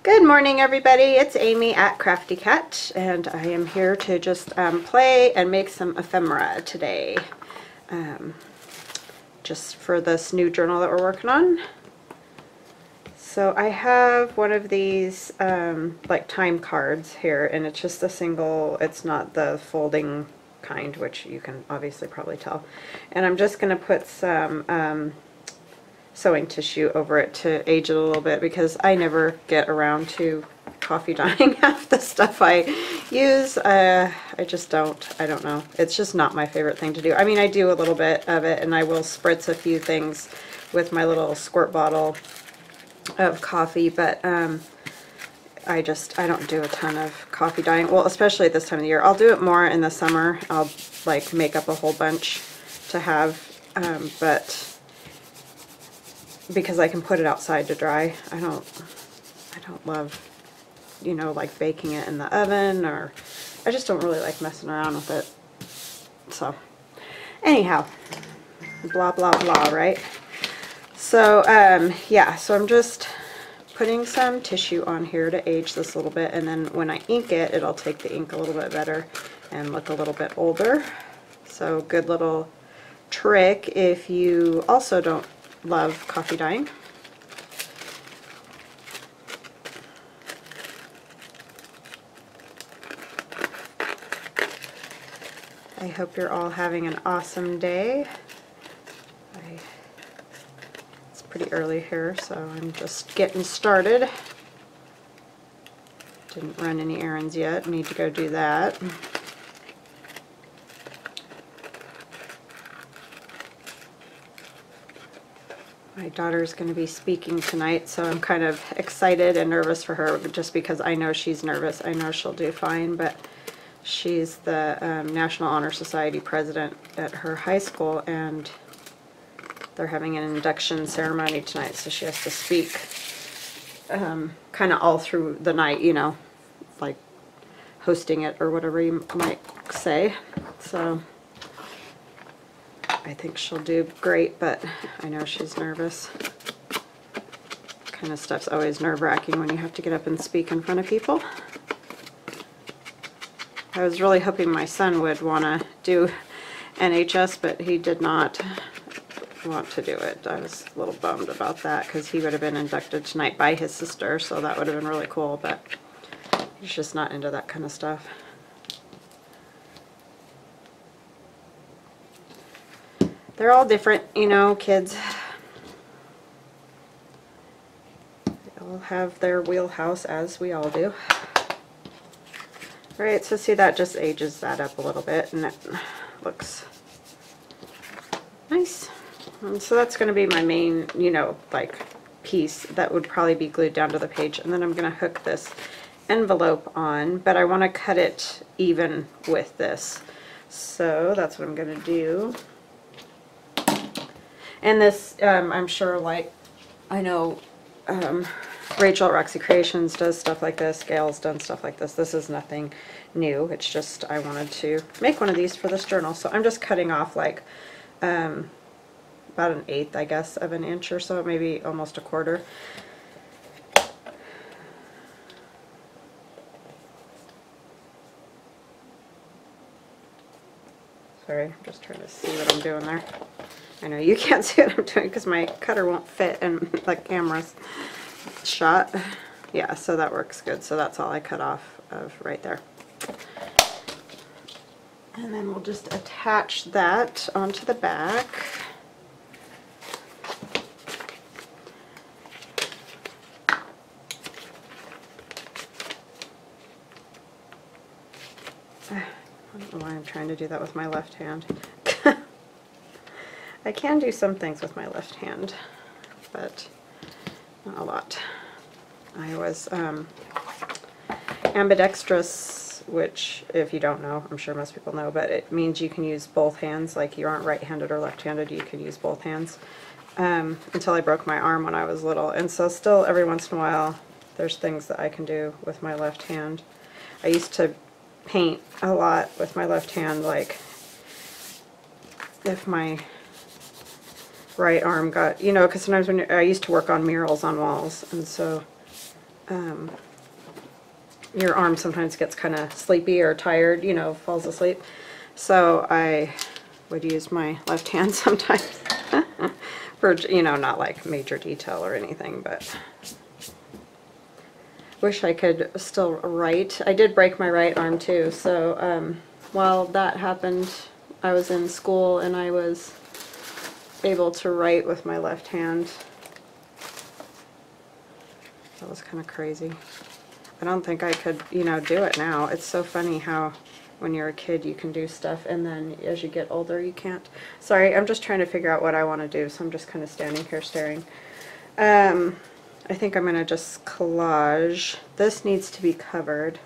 Good morning, everybody. It's Amy at Crafty Cat, and I am here to just play and make some ephemera today, just for this new journal that we're working on. So I have one of these like time cards here, and it's just a single, it's not the folding kind, which you can obviously probably tell. And I'm just going to put some sewing tissue over it to age it a little bit, because I never get around to coffee dyeing half the stuff I use. I just don't know. It's just not my favorite thing to do. I mean, I do a little bit of it, and I will spritz a few things with my little squirt bottle of coffee, but I don't do a ton of coffee dyeing. Well, especially at this time of the year. I'll do it more in the summer. I'll like make up a whole bunch to have, but because I can put it outside to dry. I don't love, you know, like baking it in the oven, or I just don't really like messing around with it. So anyhow, blah blah blah, right? So yeah, so I'm just putting some tissue on here to age this a little bit, and then when I ink it, it'll take the ink a little bit better and look a little bit older. So good little trick if you also don't love coffee dyeing. I hope you're all having an awesome day. It's pretty early here, so I'm just getting started. Didn't run any errands yet. Need to go do that. My daughter's going to be speaking tonight, so I'm kind of excited and nervous for her, just because I know she's nervous. I know she'll do fine, but she's the National Honor Society president at her high school, and they're having an induction ceremony tonight, so she has to speak kind of all through the night, you know, like hosting it or whatever you might say. So I think she'll do great, but I know she's nervous. Kind of stuff's always nerve-wracking when you have to get up and speak in front of people. I was really hoping my son would want to do NHS, but he did not want to do it. I was a little bummed about that, because he would have been inducted tonight by his sister, so that would have been really cool, but he's just not into that kind of stuff. They're all different, you know, kids. They all have their wheelhouse, as we all do. Right, so see, that just ages that up a little bit, and it looks nice. And so that's going to be my main, you know, like piece that would probably be glued down to the page. And then I'm going to hook this envelope on, but I want to cut it even with this. So that's what I'm going to do. And this, I'm sure, like, I know Rachel at Roxy Creations does stuff like this. Gail's done stuff like this. This is nothing new. It's just I wanted to make one of these for this journal. So I'm just cutting off like about 1/8, I guess, of an inch or so, maybe almost 1/4. Sorry, I'm just trying to see what I'm doing there. I know you can't see what I'm doing because my cutter won't fit in the camera's shot. Yeah, so that works good. So that's all I cut off of right there. And then we'll just attach that onto the back. I don't know why I'm trying to do that with my left hand. I can do some things with my left hand, but not a lot. I was ambidextrous, which, if you don't know, I'm sure most people know, but it means you can use both hands. Like, you aren't right-handed or left-handed, you can use both hands. Until I broke my arm when I was little, and so still every once in a while there's things that I can do with my left hand. I used to paint a lot with my left hand, like if my right arm got, you know, because sometimes when I used to work on murals on walls, and so your arm sometimes gets kind of sleepy or tired, you know, falls asleep. So I would use my left hand sometimes for, you know, not like major detail or anything, but wish I could still write. I did break my right arm too, so while that happened, I was in school and I was able to write with my left hand. That was kind of crazy. I don't think I could, you know, do it now. It's so funny how when you're a kid you can do stuff and then as you get older you can't. Sorry, I'm just trying to figure out what I want to do, so I'm just kind of standing here staring. I think I'm going to just collage. This needs to be covered.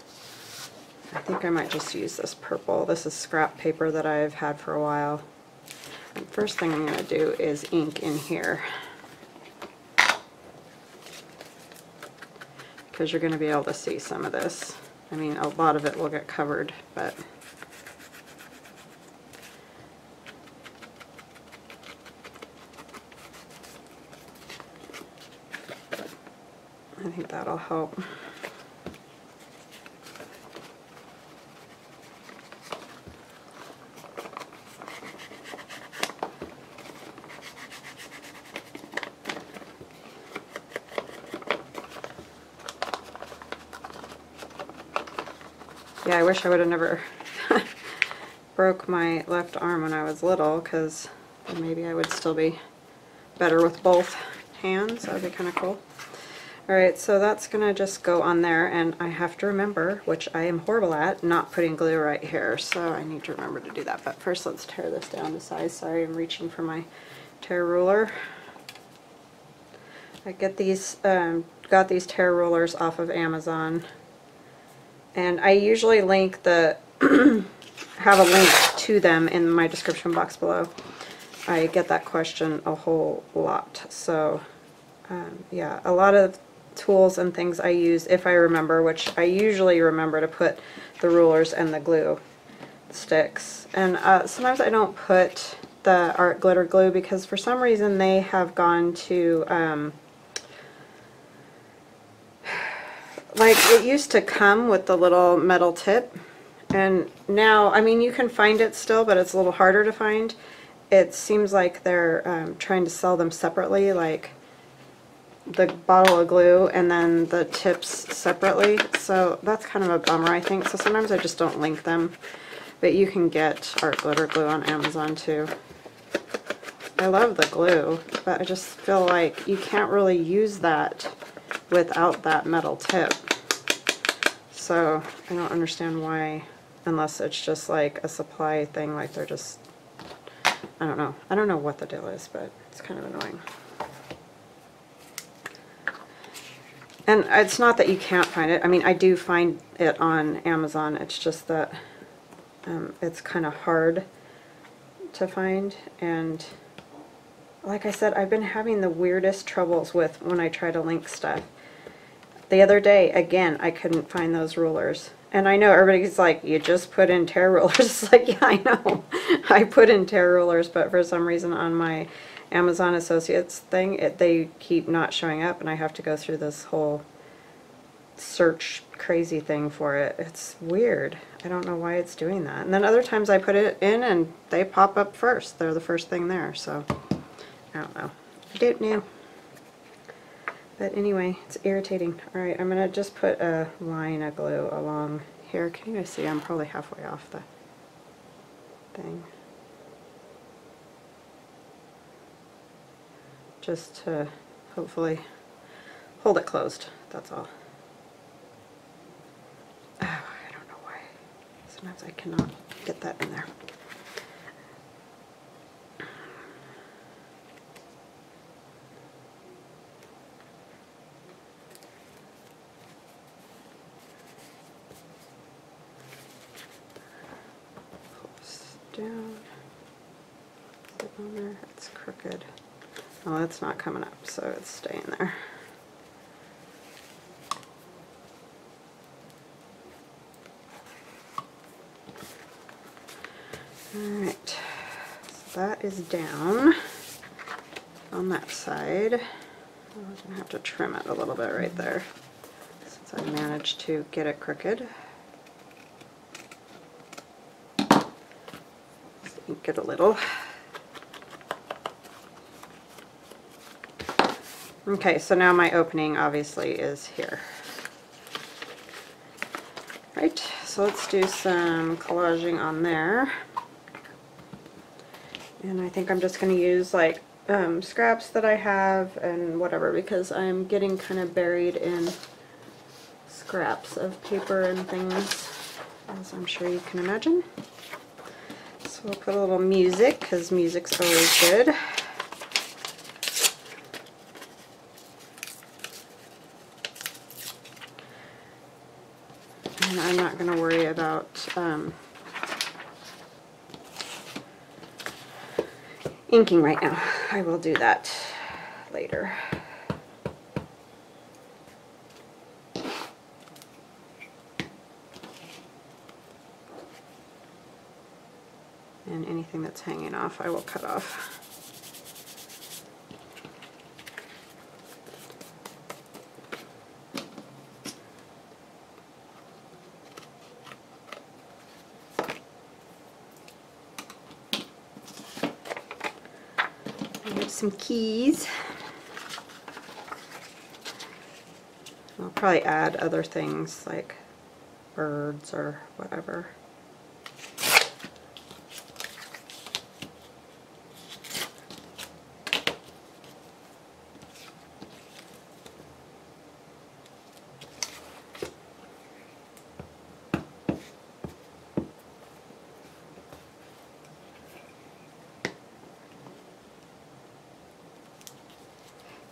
I think I might just use this purple. This is scrap paper that I've had for a while. And first thing I'm going to do is ink in here, because you're going to be able to see some of this. I mean, a lot of it will get covered, but I think that'll help. Yeah, I wish I would have never broke my left arm when I was little, because maybe I would still be better with both hands. That would be kind of cool. Alright, so that's going to just go on there, and I have to remember, which I am horrible at, not putting glue right here, so I need to remember to do that. But first let's tear this down to size. Sorry, I'm reaching for my tear ruler. I get these, got these tear rulers off of Amazon. And I usually link the, have a link to them in my description box below. I get that question a whole lot. So, yeah, a lot of tools and things I use, if I remember, which I usually remember to put the rulers and the glue sticks. And sometimes I don't put the art glitter glue because for some reason they have gone to, like, it used to come with the little metal tip, and now, I mean, you can find it still, but it's a little harder to find. It seems like they're trying to sell them separately, like the bottle of glue and then the tips separately, so that's kind of a bummer, I think. So sometimes I just don't link them, but you can get art glitter glue on Amazon too. I love the glue, but I just feel like you can't really use that without that metal tip. So I don't understand why, unless it's just like a supply thing, like they're just, I don't know. I don't know what the deal is, but it's kind of annoying. And it's not that you can't find it. I mean, I do find it on Amazon. It's just that it's kind of hard to find. And like I said, I've been having the weirdest troubles with when I try to link stuff. The other day, again, I couldn't find those rulers. And I know everybody's like, you just put in tear rulers. It's like, yeah, I know. I put in tear rulers, but for some reason on my Amazon Associates thing, they keep not showing up, and I have to go through this whole search crazy thing for it. It's weird. I don't know why it's doing that. And then other times I put it in and they pop up first. They're the first thing there, so I don't know. I don't know. But anyway, it's irritating. Alright, I'm going to just put a line of glue along here. Can you guys see? I'm probably halfway off the thing. Just to hopefully hold it closed. That's all. Oh, I don't know why. Sometimes I cannot get that in there. Down. Is it on there? It's crooked. Oh, it's not coming up, so it's staying there. Alright, so that is down on that side. I'm going to have to trim it a little bit right there. So I managed to get it crooked. Just ink it a little. Okay, so now my opening obviously is here. Right, so let's do some collaging on there. And I think I'm just going to use like scraps that I have and whatever, because I'm getting kind of buried in scraps of paper and things, as I'm sure you can imagine. So we'll put a little music, because music's always good. And I'm not going to worry about inking right now. I will do that later. And anything that's hanging off, I will cut off. Some keys. I'll probably add other things like birds or whatever.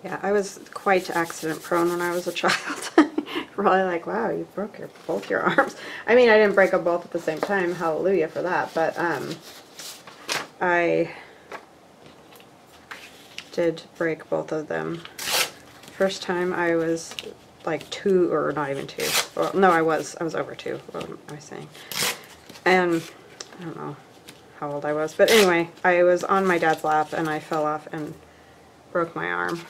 Yeah, I was quite accident prone when I was a child. Probably like, wow, you broke both your arms. I mean, I didn't break them both at the same time, hallelujah for that, but I did break both of them. First time I was like 2, or not even 2. Well, no, I was over 2. What am I saying? And I don't know how old I was, but anyway, I was on my dad's lap and I fell off and broke my arm.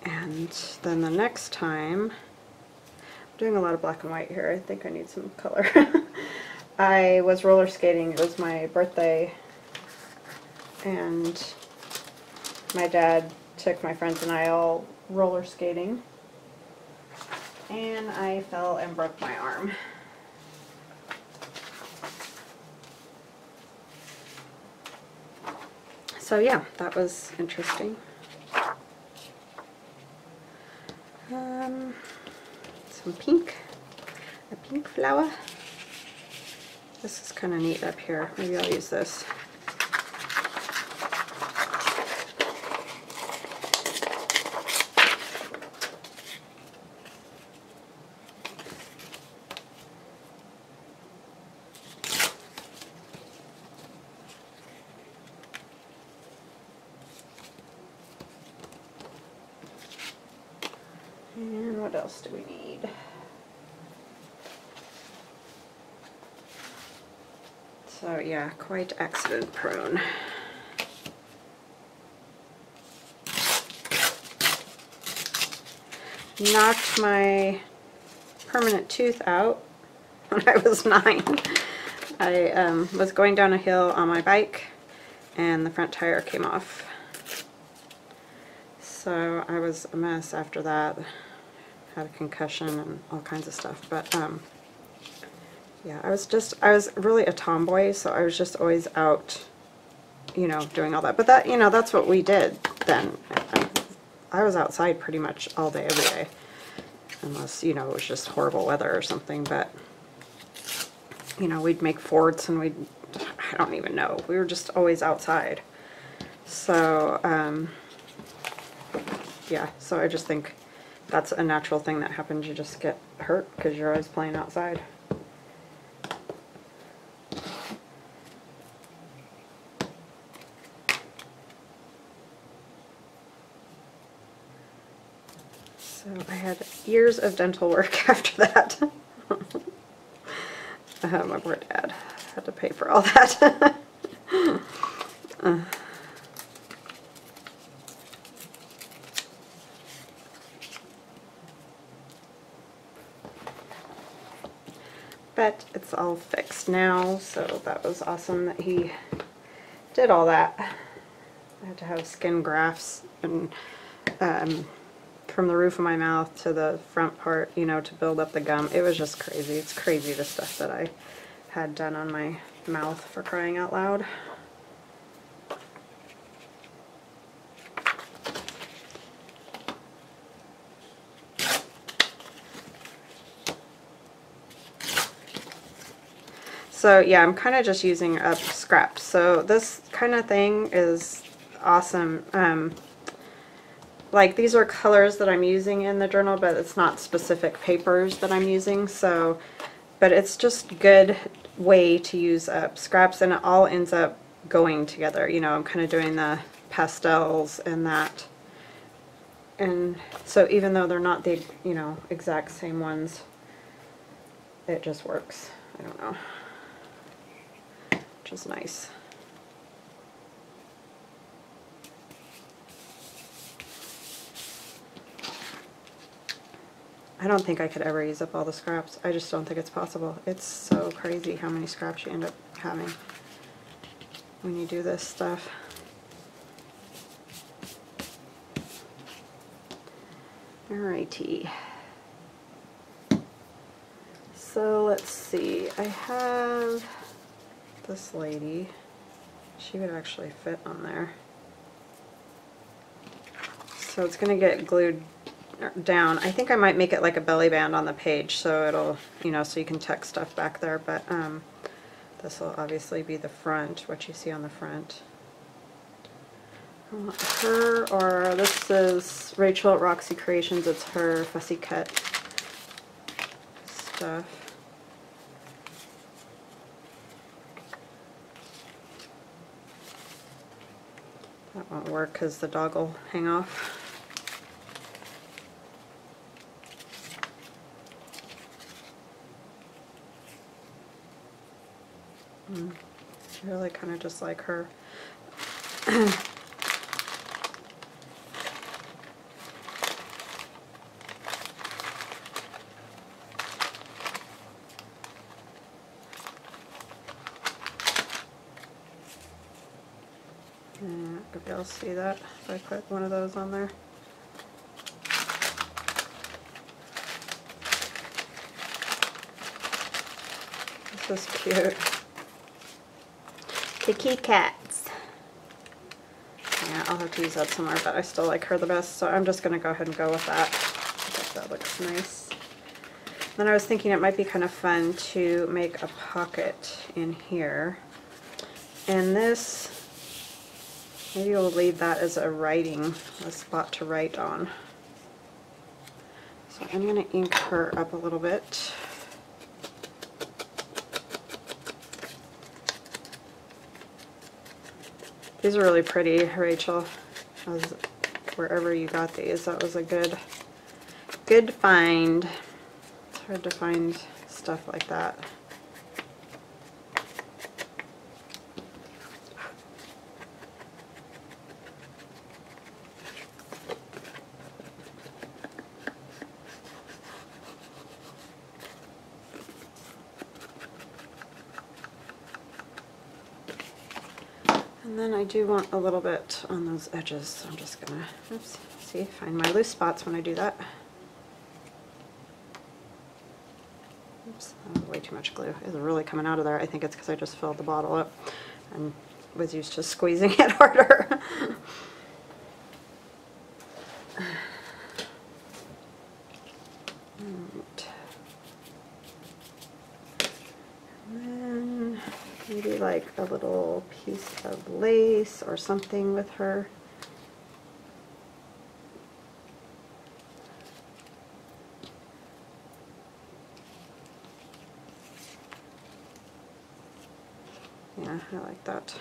And then the next time, I'm doing a lot of black and white here, I think I need some color. I was roller skating, it was my birthday, and my dad took my friends and I all roller skating, and I fell and broke my arm. So yeah, that was interesting. Some pink, a pink flower. This is kind of neat up here. Maybe I'll use this. And what else do we need? So yeah, quite accident prone. Knocked my permanent tooth out when I was 9. I was going down a hill on my bike and the front tire came off. So I was a mess after that. Had a concussion and all kinds of stuff, but yeah, I was really a tomboy, so I was just always out, you know, doing all that. But that, you know, that's what we did then. I was outside pretty much all day, every day, unless, you know, it was just horrible weather or something. But, you know, we'd make forts and I don't even know, we were just always outside. So, yeah, so I just think that's a natural thing that happens. You just get hurt because you're always playing outside. So I had years of dental work after that. My poor dad had to pay for all that. But it's all fixed now, so that was awesome that he did all that. I had to have skin grafts and from the roof of my mouth to the front part, you know, to build up the gum. It was just crazy. It's crazy the stuff that I had done on my mouth, for crying out loud. So yeah, I'm kind of just using up scraps. So this kind of thing is awesome. Like, these are colors that I'm using in the journal, but it's not specific papers that I'm using. So, but it's just a good way to use up scraps, and it all ends up going together. You know, I'm kind of doing the pastels and that. And so even though they're not the, you know, exact same ones, it just works. I don't know. Which is nice. I don't think I could ever use up all the scraps. I just don't think it's possible. It's so crazy how many scraps you end up having when you do this stuff. Alrighty. So let's see. I have this lady. She would actually fit on there. So it's going to get glued down. I think I might make it like a belly band on the page, so it'll, you know, so you can tuck stuff back there, but this will obviously be the front, what you see on the front. I want her, or this is Rachel at Roxy Creations. It's her Fussy cut stuff. That won't work because the dog will hang off. Really kind of just like her. If y'all see that, if I put one of those on there. This is cute. Kitty cats. Yeah, I'll have to use that somewhere, but I still like her the best, so I'm just going to go ahead and go with that. I think that looks nice. Then I was thinking it might be kind of fun to make a pocket in here. And this, maybe we'll leave that as a spot to write on. So I'm going to ink her up a little bit. These are really pretty, Rachel. Wherever you got these, that was a good find. It's hard to find stuff like that. And then I do want a little bit on those edges, so I'm just gonna, oops, see, find my loose spots when I do that. Oops, that was way too much glue. It's really coming out of there. I think it's because I just filled the bottle up and was used to squeezing it harder. Maybe like a little piece of lace or something with her. Yeah, I like that.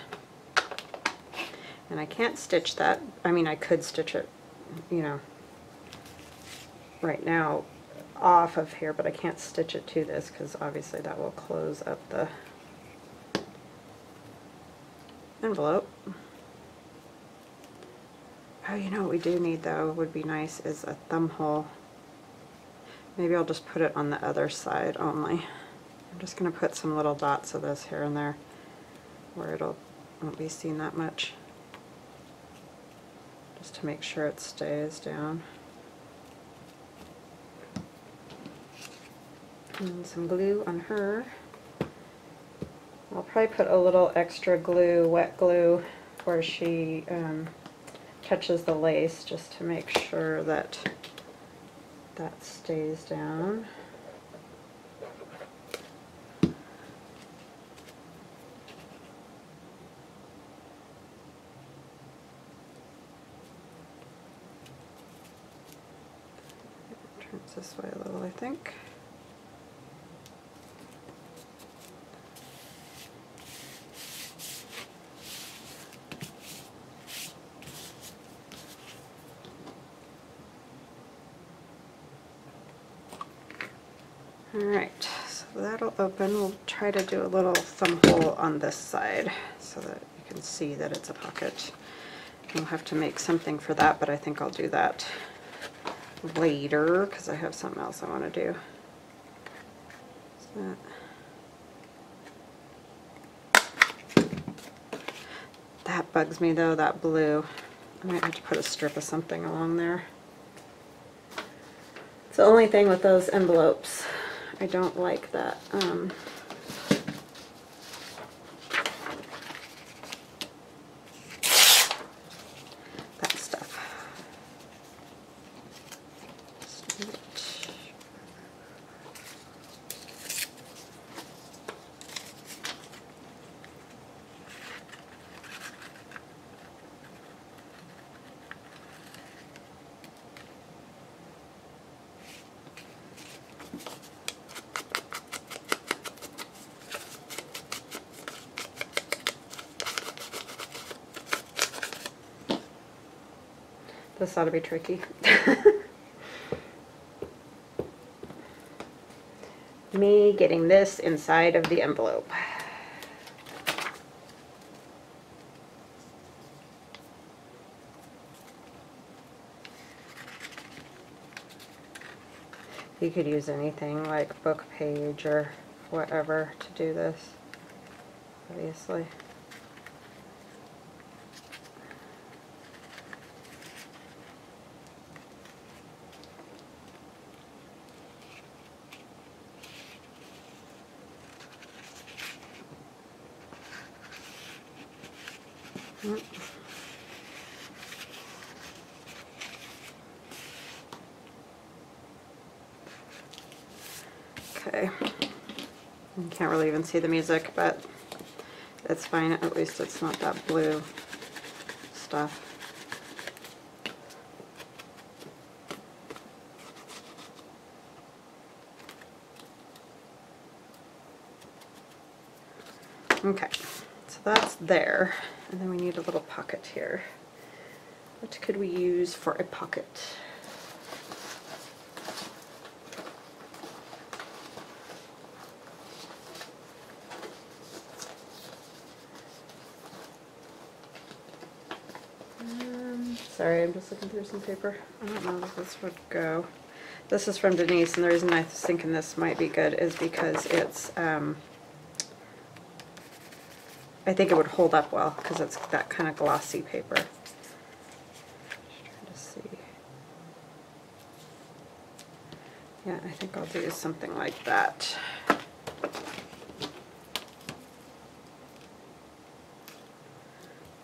And I can't stitch that. I mean, I could stitch it, you know, right now off of here, but I can't stitch it to this because obviously that will close up the envelope. Oh, you know what we do need though, would be nice, is a thumb hole. Maybe I'll just put it on the other side only. I'm just going to put some little dots of this here and there where won't be seen that much, just to make sure it stays down. And some glue on her. I'll probably put a little extra glue, wet glue, where she catches the lace, just to make sure that that stays down. Turns this way a little, I think. Alright, so that'll open. We'll try to do a little thumb hole on this side so that you can see that it's a pocket. We'll have to make something for that, but I think I'll do that later because I have something else I want to do. That bugs me though, that blue. I might have to put a strip of something along there. It's the only thing with those envelopes. I don't like that. That stuff. This ought to be tricky. Me getting this inside of the envelope. You could use anything like book page or whatever to do this, obviously. Okay, you can't really even see the music, but it's fine. At least it's not that blue stuff. Okay, so that's there. And then we need a little pocket here. What could we use for a pocket? Sorry, I'm just looking through some paper. I don't know if this would go. This is from Denise, and the reason I was thinking this might be good is because it's, I think it would hold up well because it's that kind of glossy paper. Just trying to see. Yeah, I think I'll do something like that.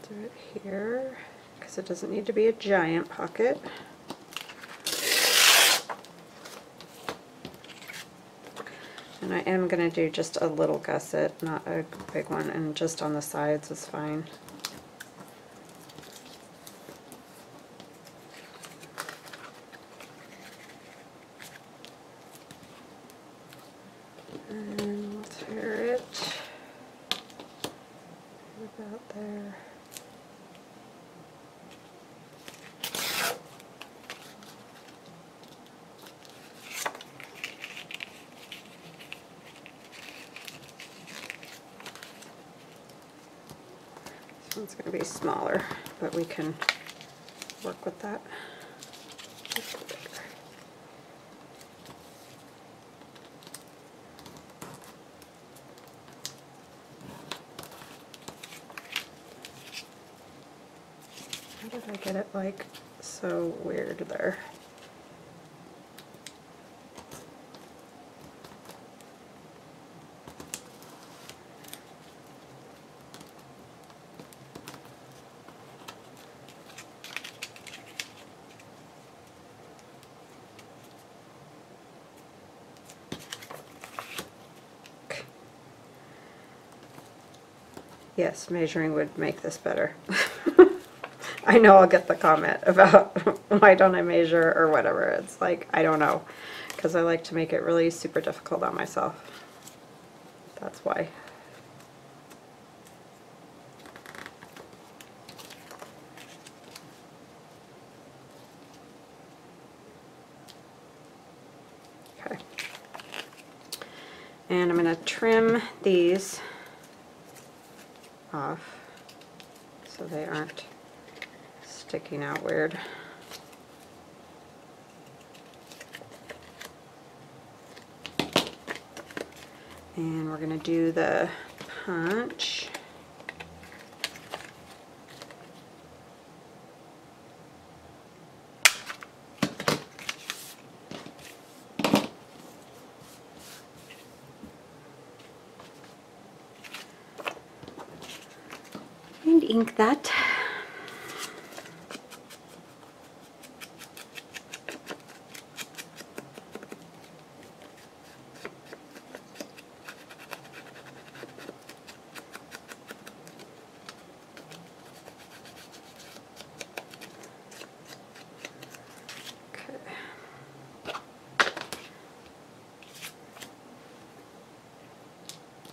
Do it here because it doesn't need to be a giant pocket. And I am going to do just a little gusset, not a big one, and just on the sides is fine. And we'll tear it about there. It's going to be smaller, but we can work with that. I get it like so weird there. Yes, measuring would make this better. I know I'll get the comment about why don't I measure or whatever. It's like, I don't know, because I like to make it really super difficult on myself. That's why. Okay. And I'm going to trim these off so they aren't sticking out weird. And we're going to do the punch. And ink that.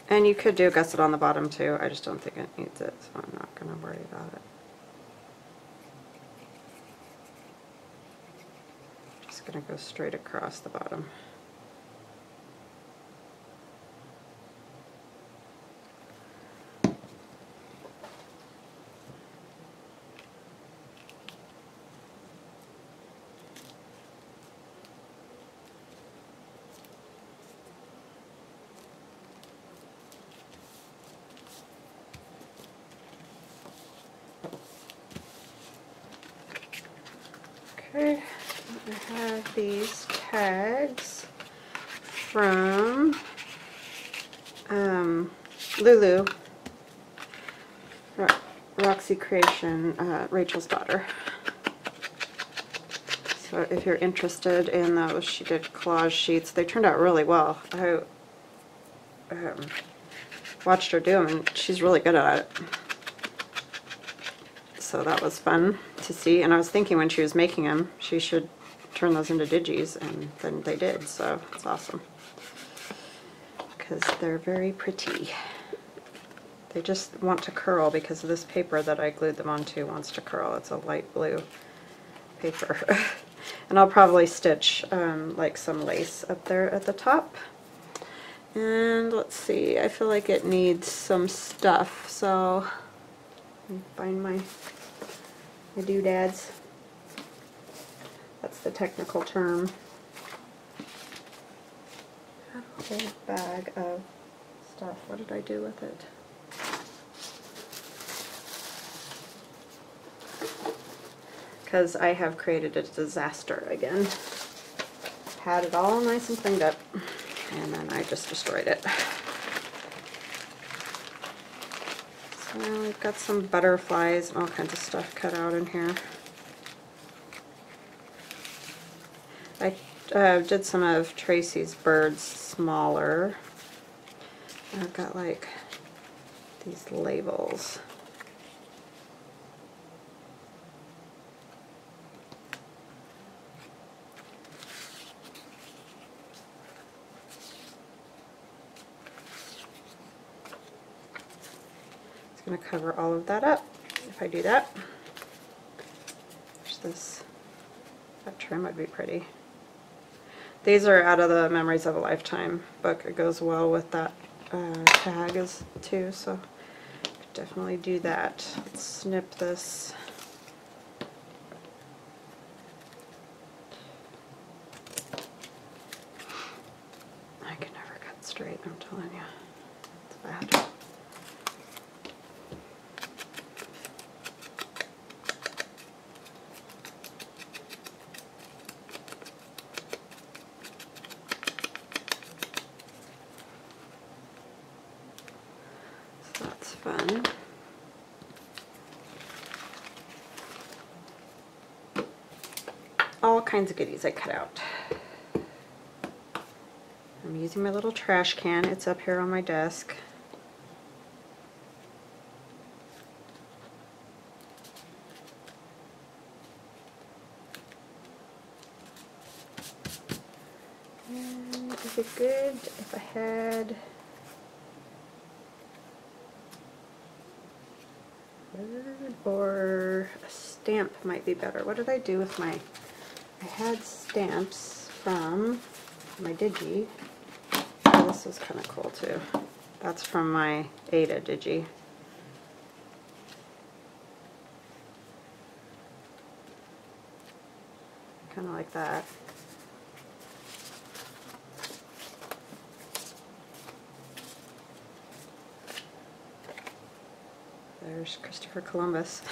And you could do a gusset on the bottom too, I just don't think it needs it, so I'm not going to worry about it. Just going to go straight across the bottom. Okay, I have these tags from Lulu, Roxy Creation, Rachel's daughter. So if you're interested in those, she did collage sheets. They turned out really well. I watched her do them, and she's really good at it. So that was fun to see, and I was thinking when she was making them, she should turn those into digis, and then they did, so it's awesome. Because they're very pretty. They just want to curl because of this paper that I glued them onto wants to curl. It's a light blue paper. And I'll probably stitch like some lace up there at the top. And let's see, I feel like it needs some stuff, so let me find my doodads. That's the technical term. I have a whole bag of stuff. What did I do with it? Because I have created a disaster again. Had it all nice and cleaned up, and then I just destroyed it. So we've got some butterflies and all kinds of stuff cut out in here. I did some of Tracy's birds smaller. I've got like these labels. Going to cover all of that up if I do that. There's this, that trim would be pretty. These are out of the Memories of a Lifetime book. It goes well with that tag too, so definitely do that. Let's snip this. I can never cut straight, I'm telling you. It's bad. fun. All kinds of goodies I cut out. I'm using my little trash can. It's up here on my desk. And is it good if I had or a stamp might be better. What did I do with my, I had stamps from my Digi. Oh, this was kind of cool too. That's from my Ada Digi. Kind of like that. There's Christopher Columbus.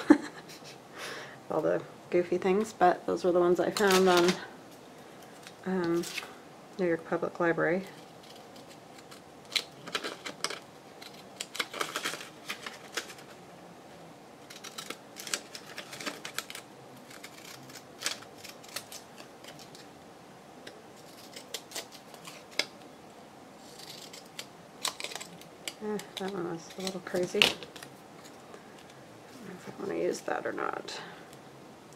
All the goofy things, but those were the ones I found on New York Public Library. That one was a little crazy. I don't know if I want to use that or not.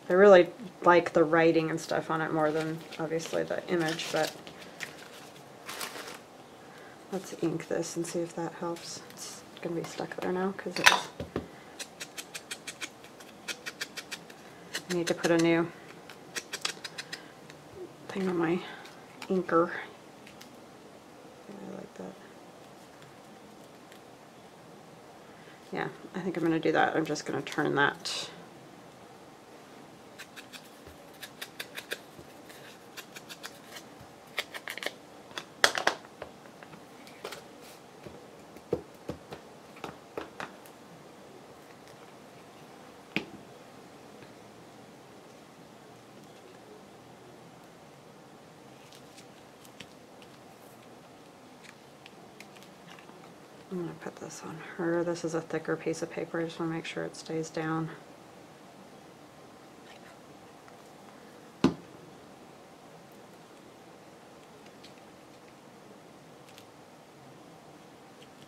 I really like the writing and stuff on it more than obviously the image, but let's ink this and see if that helps. It's going to be stuck there now because it's, I need to put a new thing on my inker. I like that. Yeah, I think I'm going to do that. I'm just going to turn that. I'm going to put this on her. This is a thicker piece of paper. I just want to make sure it stays down.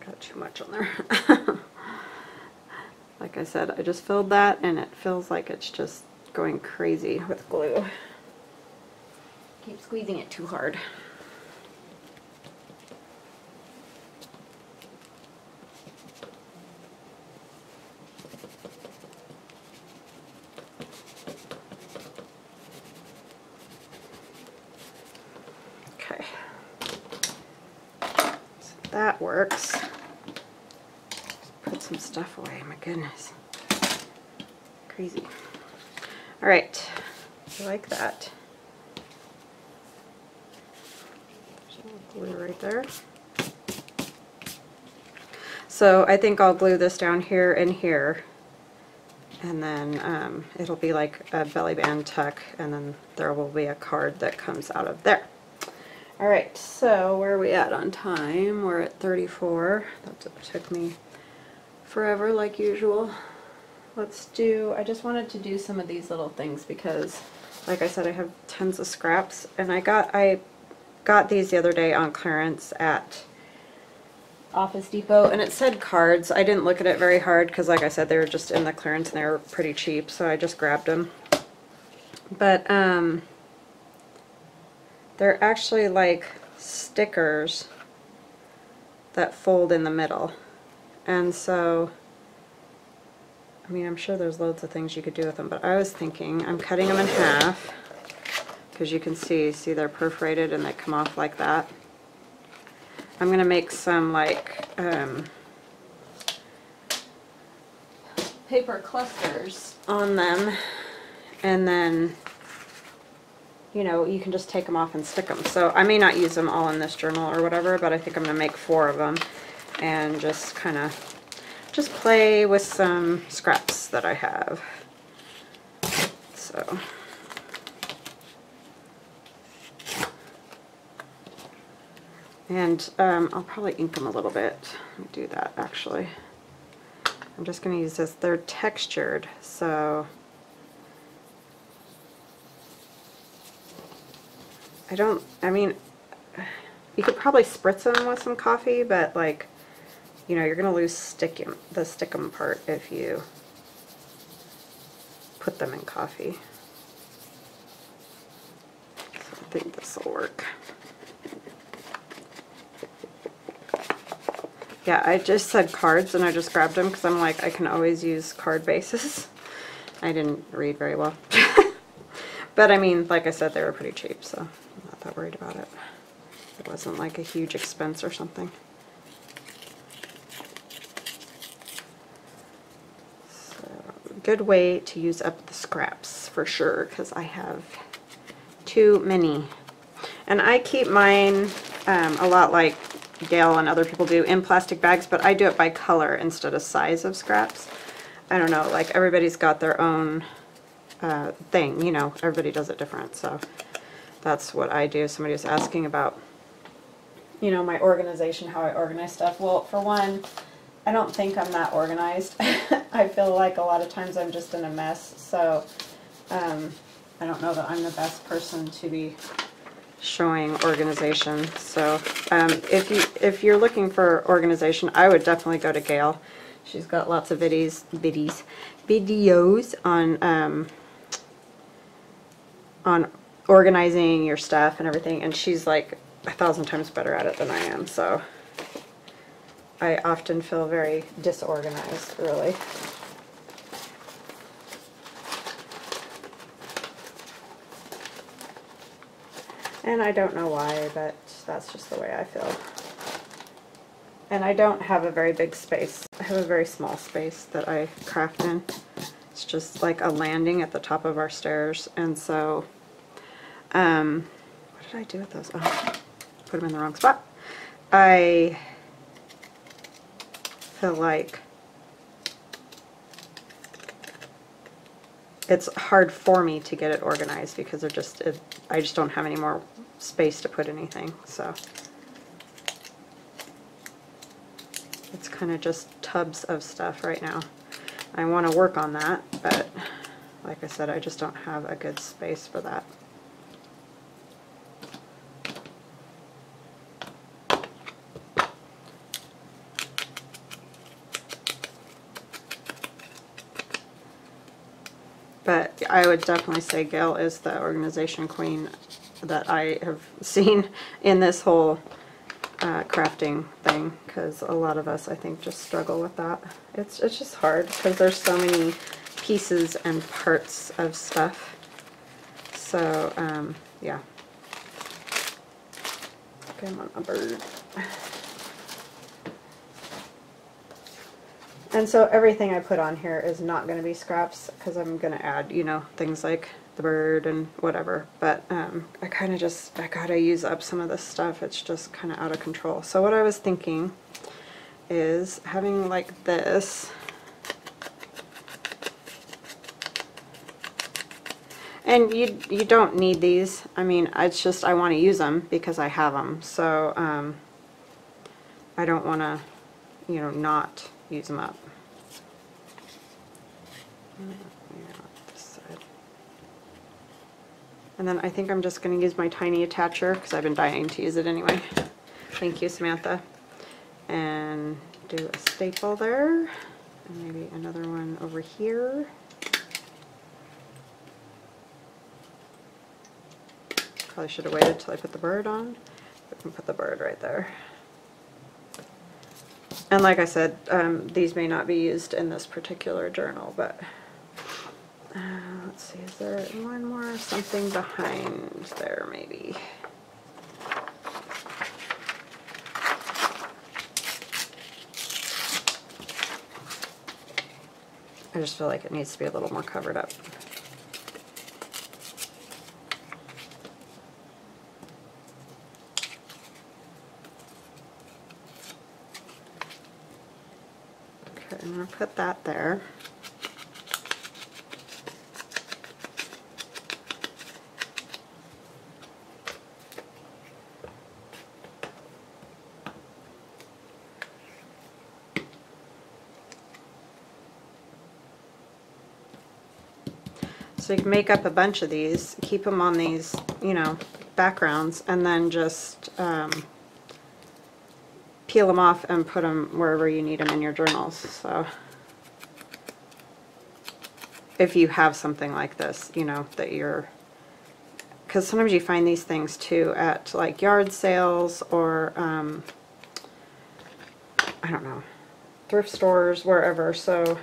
Got too much on there. Like I said, I just filled that and it feels like it's just going crazy with glue. Keep squeezing it too hard. That works. Just put some stuff away, my goodness. Crazy. Alright, I like that. There's a little glue right there. So I think I'll glue this down here and here, and then it'll be like a belly band tuck, and then there will be a card that comes out of there. Alright, so where are we at on time? We're at 34. That took me forever like usual. Let's do, I just wanted to do some of these little things because, like I said, I have tons of scraps, and I got these the other day on clearance at Office Depot, and it said cards. I didn't look at it very hard because, like I said, they were just in the clearance and they were pretty cheap, so I just grabbed them. But they're actually like stickers that fold in the middle. And so, I mean, I'm sure there's loads of things you could do with them, but I was thinking, I'm cutting them in half because you can see they're perforated and they come off like that. I'm going to make some like paper clusters on them, and then, you know, you can just take them off and stick them. So I may not use them all in this journal or whatever, but I think I'm going to make 4 of them and just kind of just play with some scraps that I have. So and I'll probably ink them a little bit. Let me do that actually. I'm just going to use this. They're textured, so I mean, you could probably spritz them with some coffee, but like, you know, you're going to lose the stickum part if you put them in coffee. So I think this will work. Yeah, I just said cards and I just grabbed them because I'm like, I can always use card bases. I didn't read very well. But I mean, like I said, they were pretty cheap, so I'm not that worried about it. It wasn't like a huge expense or something. So, good way to use up the scraps for sure, because I have too many. And I keep mine a lot like Gail and other people do in plastic bags, but I do it by color instead of size of scraps. I don't know, like everybody's got their own thing, you know, everybody does it different, so that's what I do. Somebody was asking about, you know, my organization, how I organize stuff. Well, for one, I don't think I'm that organized. I feel like a lot of times I'm just in a mess, so I don't know that I'm the best person to be showing organization. So if you're looking for organization, I would definitely go to Gail. She's got lots of videos on organizing your stuff and everything, and she's like 1,000 times better at it than I am, so I often feel very disorganized, really. And I don't know why, but that's just the way I feel. And I don't have a very big space. I have a very small space that I craft in. It's just like a landing at the top of our stairs, and so what did I do with those? Oh, put them in the wrong spot. I feel like it's hard for me to get it organized because I just don't have any more space to put anything, so it's kind of just tubs of stuff right now. I want to work on that, but like I said, I just don't have a good space for that. But I would definitely say Gail is the organization queen that I have seen in this whole crafting thing, because a lot of us, I think, just struggle with that. It's just hard because there's so many pieces and parts of stuff. So yeah. Come on, a bird. And so everything I put on here is not going to be scraps, because I'm going to add, you know, things like the bird and whatever. But I kind of just, I gotta use up some of this stuff. It's just kind of out of control. So what I was thinking is having like this. And you don't need these. I mean, it's just I want to use them because I have them. So I don't want to, you know, not use them up. And then I think I'm just going to use my tiny attacher because I've been dying to use it anyway. Thank you, Samantha. And do a staple there. And maybe another one over here. Probably should have waited till I put the bird on. We can put the bird right there. And like I said, these may not be used in this particular journal, but let's see, is there one more something behind there maybe? I just feel like it needs to be a little more covered up. Okay, I'm going to put that there. So you can make up a bunch of these, keep them on these, you know, backgrounds, and then just peel them off and put them wherever you need them in your journals. So if you have something like this, you know, that you're, because sometimes you find these things too at like yard sales or I don't know, thrift stores, wherever. So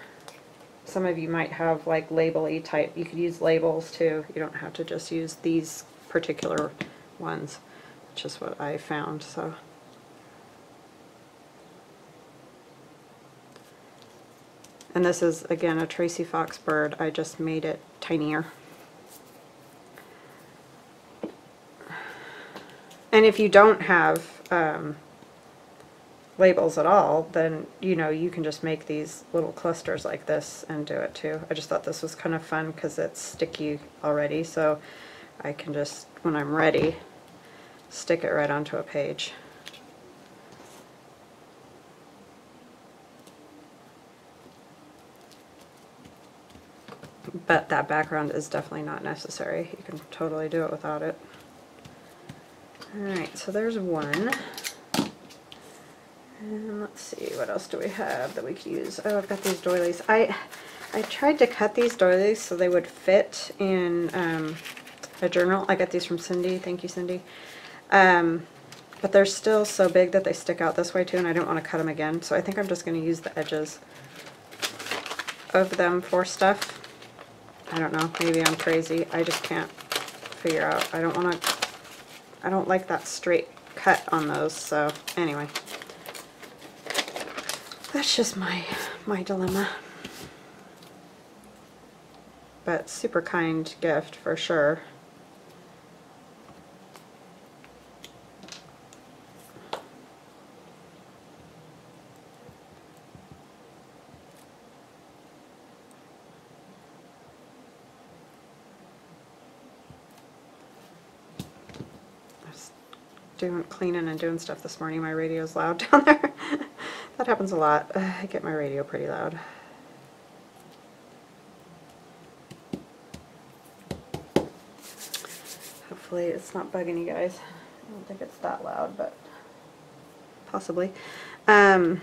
some of you might have like label-y type. You could use labels too. You don't have to just use these particular ones, which is what I found. So and this is again a Tracy Fox bird. I just made it tinier. And if you don't have labels at all, then you know you can just make these little clusters like this and do it too. I just thought this was kind of fun because it's sticky already, so I can just, when I'm ready, stick it right onto a page. But that background is definitely not necessary. You can totally do it without it. Alright, so there's one. And let's see, what else do we have that we could use? Oh, I've got these doilies. I tried to cut these doilies so they would fit in a journal. I got these from Cindy. Thank you, Cindy. But they're still so big that they stick out this way too, and I don't want to cut them again. So I think I'm just going to use the edges of them for stuff. I don't know, maybe I'm crazy. I just can't figure out. I don't like that straight cut on those, so anyway. That's just my dilemma. But super kind gift for sure. Cleaning and doing stuff this morning. My radio's loud down there. That happens a lot. I get my radio pretty loud. Hopefully it's not bugging you guys. I don't think it's that loud, but possibly. I'm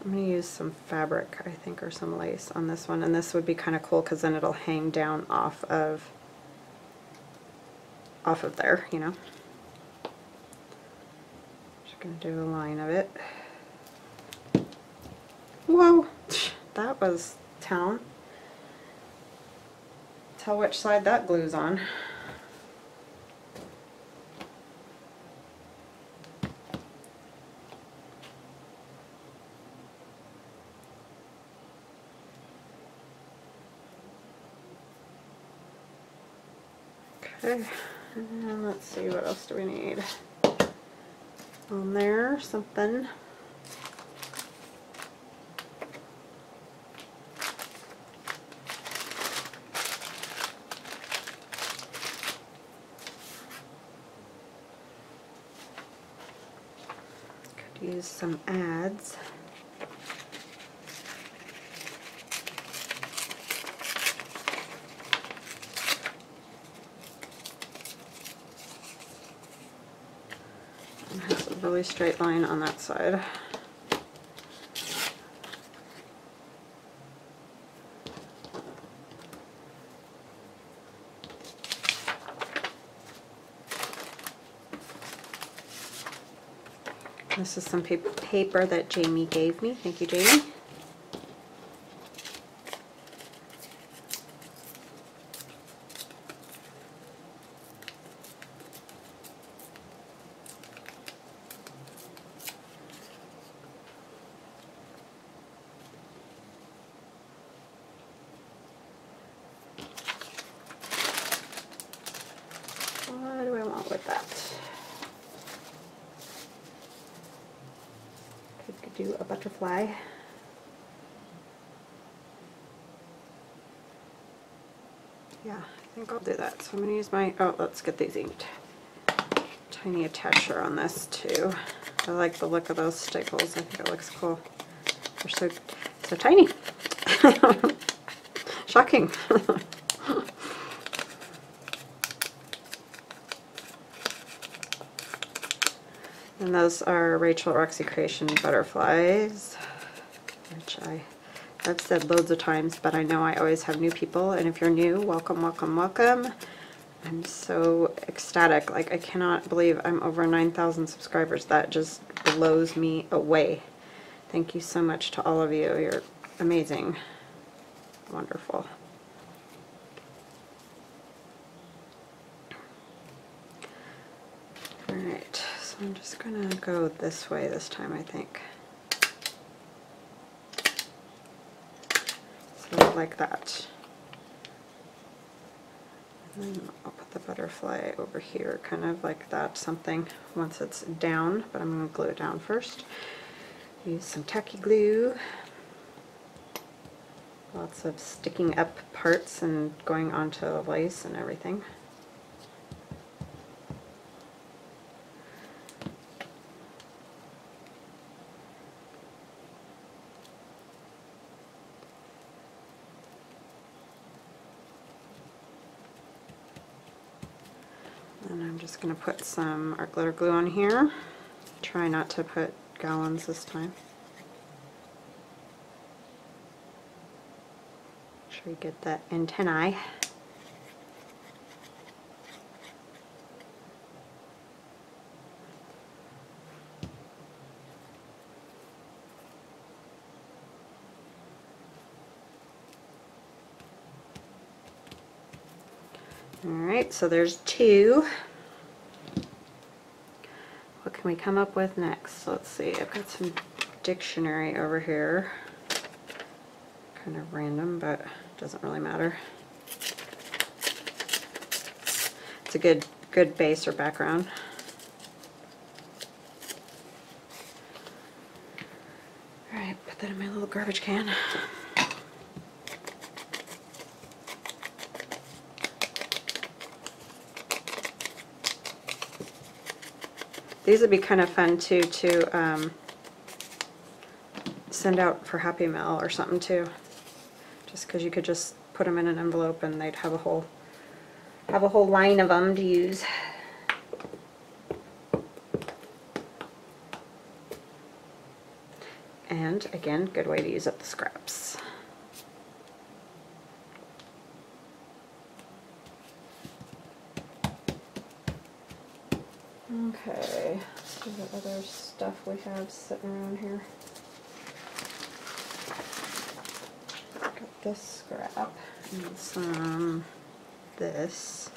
going to use some fabric, I think, or some lace on this one, and this would be kind of cool because then it'll hang down off of there, you know. Gonna do a line of it. Whoa, that was talent. Tell which side that glues on. Okay, and let's see, what else do we need? On there, something. Could use some ads. Really straight line on that side. This is some paper that Jamie gave me. Thank you, Jamie. What do I want with that? Could do a butterfly. Yeah, I think I'll do that. So I'm going to use my, oh, let's get these inked. Tiny attacher on this too. I like the look of those staples. I think it looks cool. They're so tiny. Shocking. And those are Rachel Roxy Creations butterflies, which I've said loads of times, but I know I always have new people, and if you're new, welcome, welcome, welcome. I'm so ecstatic. Like, I cannot believe I'm over 9,000 subscribers. That just blows me away. Thank you so much to all of you. You're amazing. Wonderful. Alright, so I'm just going to go this way this time, I think. So like that. And then I'll put the butterfly over here, kind of like that, something once it's down, but I'm going to glue it down first. Use some tacky glue. Lots of sticking up parts and going onto lace and everything. And I'm just going to put some art glitter glue on here. Try not to put gallons this time. Make sure you get that antennae. Alright, so there's two. What can we come up with next? Let's see, I've got some dictionary over here. Kind of random, but doesn't really matter. It's a good base or background. Alright, put that in my little garbage can. These would be kind of fun too to send out for Happy Mail or something too. Just because you could just put them in an envelope and they'd have a whole line of them to use. And again, good way to use up the scraps. Okay, let's see what other stuff we have sitting around here. Got this scrap and some this.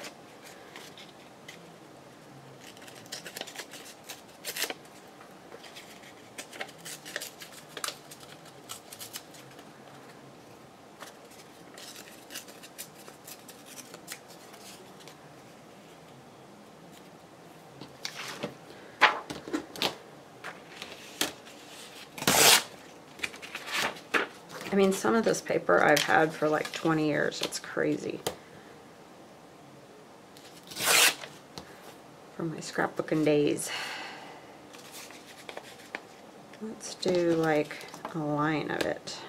I mean, some of this paper I've had for like 20 years. It's crazy. From my scrapbooking days. Let's do like a line of it.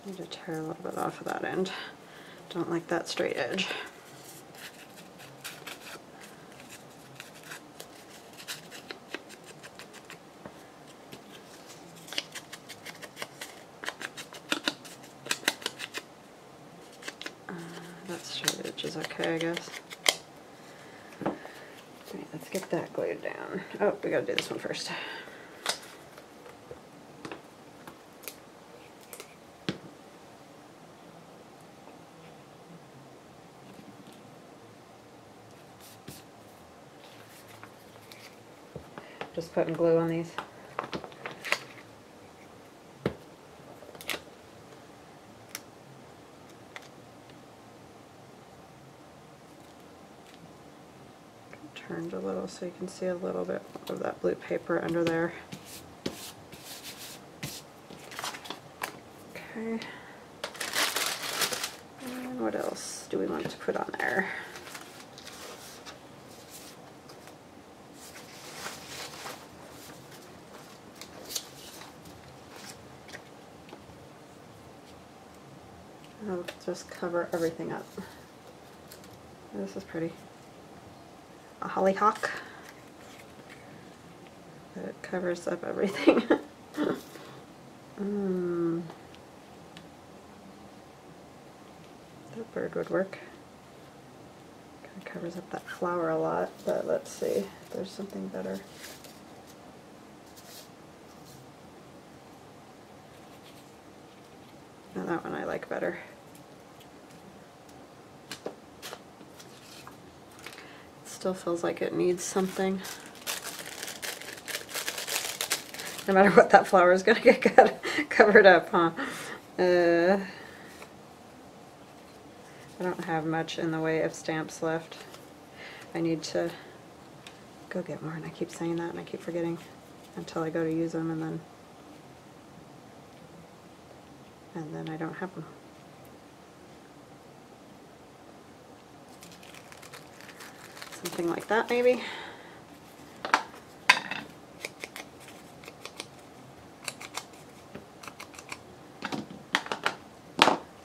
Need to tear a little bit off of that end. Don't like that straight edge. That straight edge is okay, I guess. Alright, let's get that glued down. Oh, we gotta do this one first. Just putting glue on these. Turned a little so you can see a little bit of that blue paper under there. Okay. And what else do we want to put on there? just cover everything up. This is pretty. A hollyhock. It covers up everything. That bird would work. Kind of covers up that flower a lot, but let's see if there's something better. No, that one I like better. It still feels like it needs something. No matter what, that flower is going to get covered up, huh? I don't have much in the way of stamps left. I need to go get more, and I keep saying that and I keep forgetting until I go to use them, and then I don't have them. Something like that, maybe.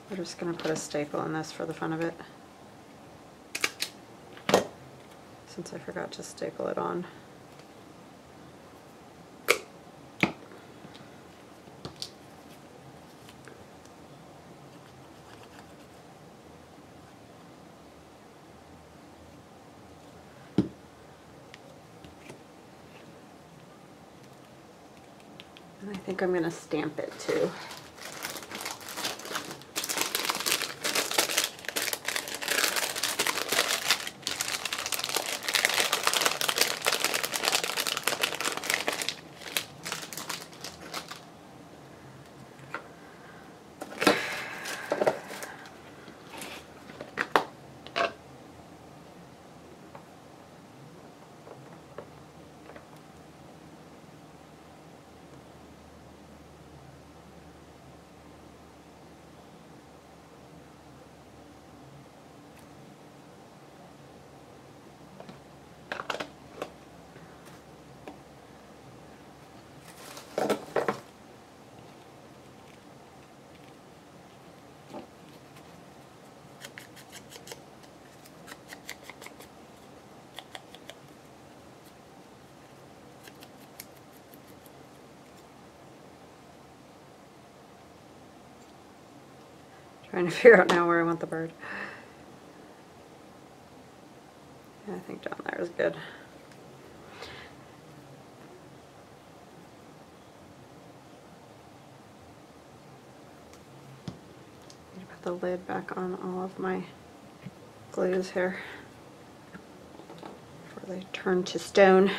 We're just going to put a staple in this for the fun of it, since I forgot to staple it on. And I think I'm going to stamp it too. Trying to figure out now where I want the bird. Yeah, I think down there is good. I'm gonna put the lid back on all of my glues here before they turn to stone.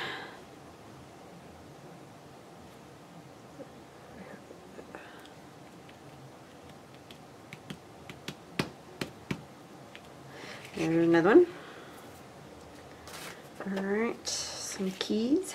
There's another one. Alright, some keys.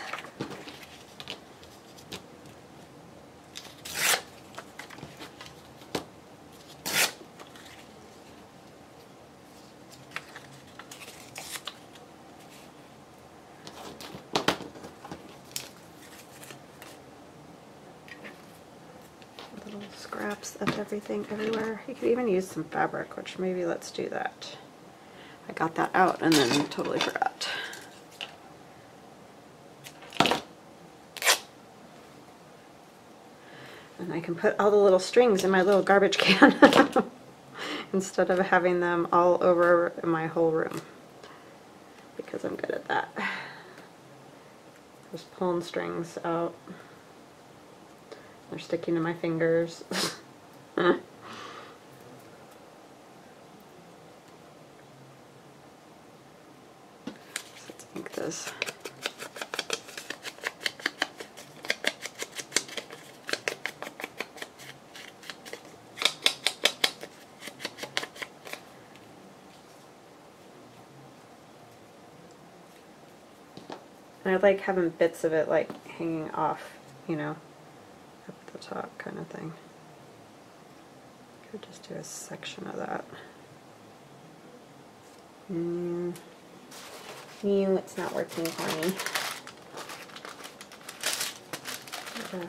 Little scraps of everything everywhere. You could even use some fabric, which maybe let's do that. I got that out and then totally forgot. And I can put all the little strings in my little garbage can instead of having them all over my whole room, because I'm good at that. Just pulling strings out. They're sticking to my fingers. Like this. And I like having bits of it like hanging off, you know, up at the top kind of thing. Could just do a section of that. It's not working for me. Okay.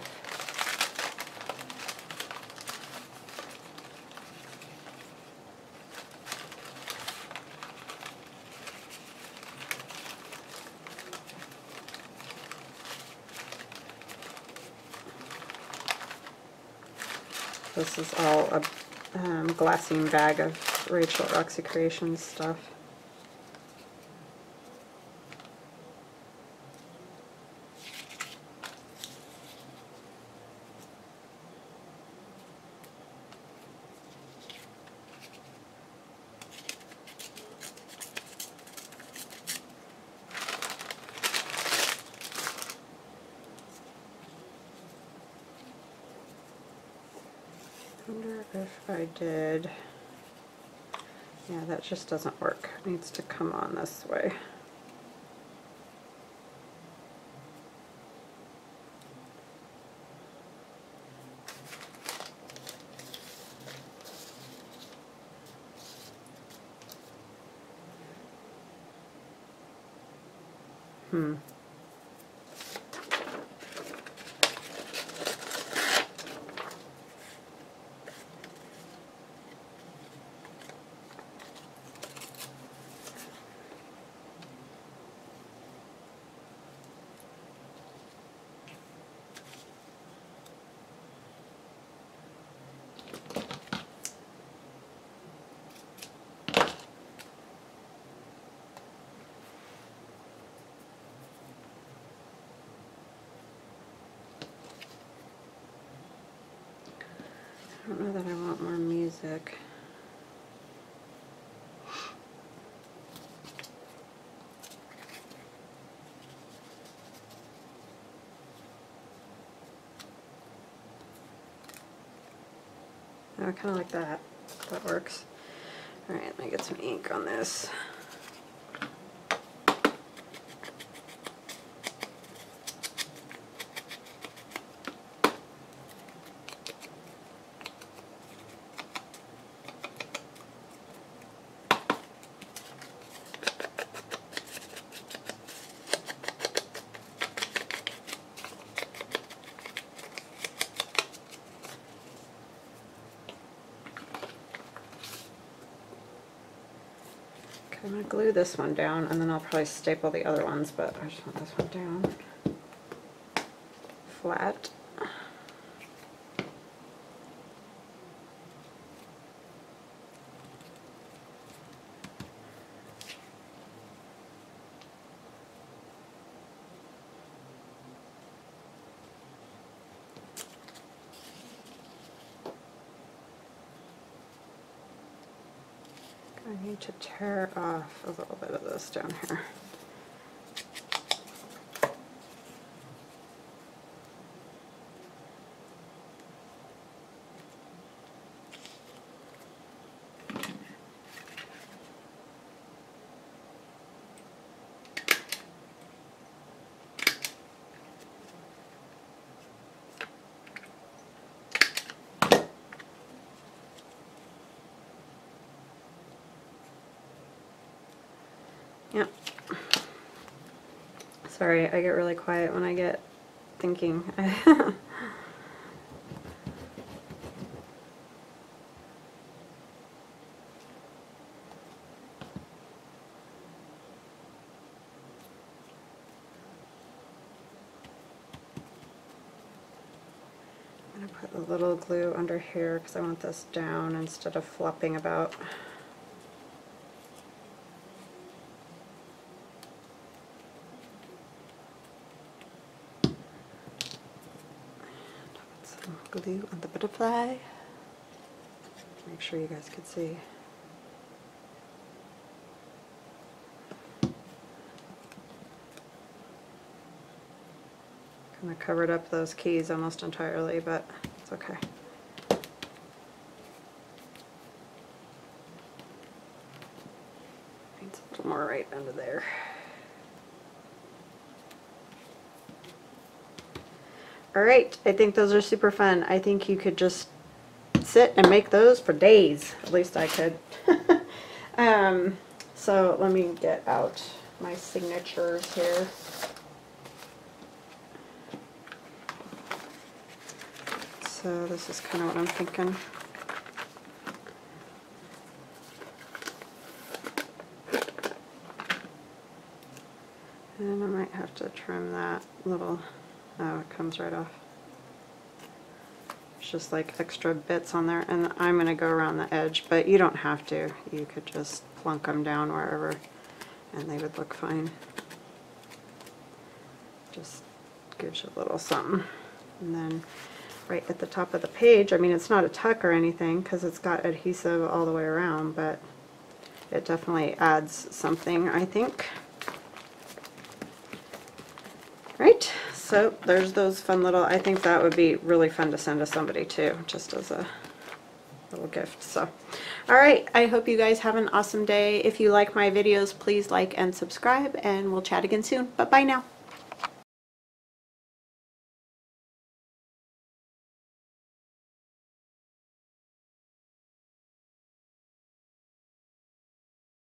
This is all a glassine bag of Rachel at Roxy Creations stuff. I wonder if I did, yeah, that just doesn't work. It needs to come on this way. I don't know that I want more music. I kind of like that. That works. Alright, let me get some ink on this. I'm going to glue this one down, and then I'll probably staple the other ones, but I just want this one down flat. I need to tear off a little bit of this down here. Yep. Sorry, I get really quiet when I get thinking. I'm going to put a little glue under here because I want this down instead of flopping about. Glue on the butterfly. Make sure you guys can see. Kind of covered up those keys almost entirely, but it's okay. Needs a little more right under there. Alright, I think those are super fun. I think you could just sit and make those for days. At least I could. So let me get out my signatures here. So this is kind of what I'm thinking. And I might have to trim that little, oh, it comes right off. just like extra bits on there, and I'm going to go around the edge, but you don't have to. You could just plunk them down wherever and they would look fine. Just gives you a little something. And then right at the top of the page, I mean, it's not a tuck or anything because it's got adhesive all the way around, but it definitely adds something, I think. Right, so there's those fun little, I think that would be really fun to send to somebody too, just as a little gift. So, alright, I hope you guys have an awesome day. If you like my videos, please like and subscribe, and we'll chat again soon. Bye-bye now.